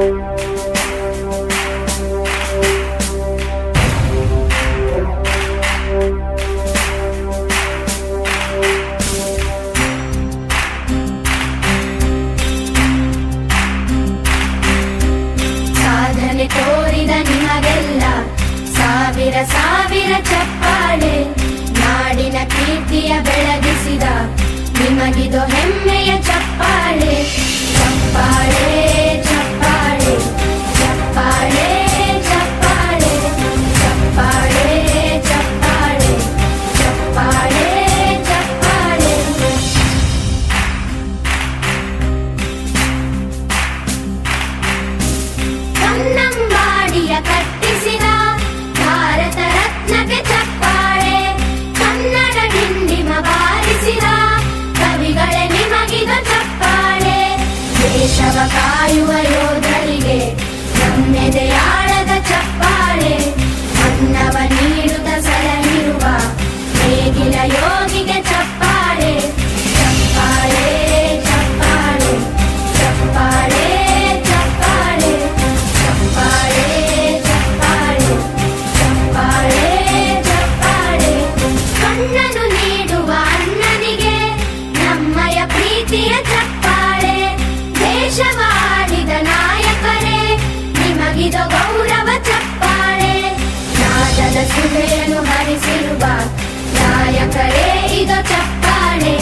ಸಾಧನೆ ತೋರಿದ ನಿಮಗೆಲ್ಲ ಸಾವಿರ ಸಾವಿರ ಚಪ್ಪಾಳೆ. ನಾಡಿನ ಕೀರ್ತಿಯ ಬೆಳಗಿಸಿದ ನಿಮಗಿದು ಹೆಮ್ಮೆಯ ಚಪ್ಪಾಳೆ. ಚಪ್ಪಾಳೆ ಚಪ್ಪಾಳೆ ಚಪ್ಪಾಳೆ ಚಪ್ಪಾಳೆ ಚಪ್ಪಾಳೆ ಚಪ್ಪಾಳೆ ಚಪ್ಪಾಳೆ ಚಪ್ಪಾಳೆ. ಕನ್ನಂಬಾಡಿಯ ಕಟ್ಟಿಸಿದ ಭಾರತ ರತ್ನಕ್ಕೆ ಚಪ್ಪಾಳೆ. ಕನ್ನಡ ಡಿಂಡಿಮ ಬಾರಿಸಿದ ಕವಿಗಳೇ ನಿಮಗಿದು ಚಪ್ಪಾಳೆ. ದೇಶವ ಕಾಯುವ ಯೋಧರಿಗೆ ನಮ್ಮೆದೆಯಾಳದ ಚಪ್ಪಾಳೆ. ಅನ್ನವ ನೀಡುತ್ತ ಸಲಹಿರುವ ನೇಗಿಲ ಯೋಗಿಗೆ ಚಪ್ಪಾಳೆ. ಚಪ್ಪಾಳೆ ಚಪ್ಪಾಳೆ ಚಪ್ಪಾಳೆ ಚಪ್ಪಾಳೆ ಚಪ್ಪಾಳೆ ಚಪ್ಪಾಳೆ ಚಪ್ಪಾಳೆ ಚಪ್ಪಾಳೆ. ಕಣ್ಣನು ನೀಡುವ ಅಣ್ಣನಿಗೆ ನಮ್ಮಯ ಪ್ರೀತಿಯ ಚಪ್ಪಾಳೆ. ದೇಶವಾಡಿದ ನಾಯಕರೇ ನಿಮಗಿದು ಗೌರವ ಚಪ್ಪಾಳೆ. ನಾದದ ಸುಧೆಯನ್ನು ಹರಿಸಿರುವ ನಾಯಕರೇ ಇದು ಚಪ್ಪಾಳೆ.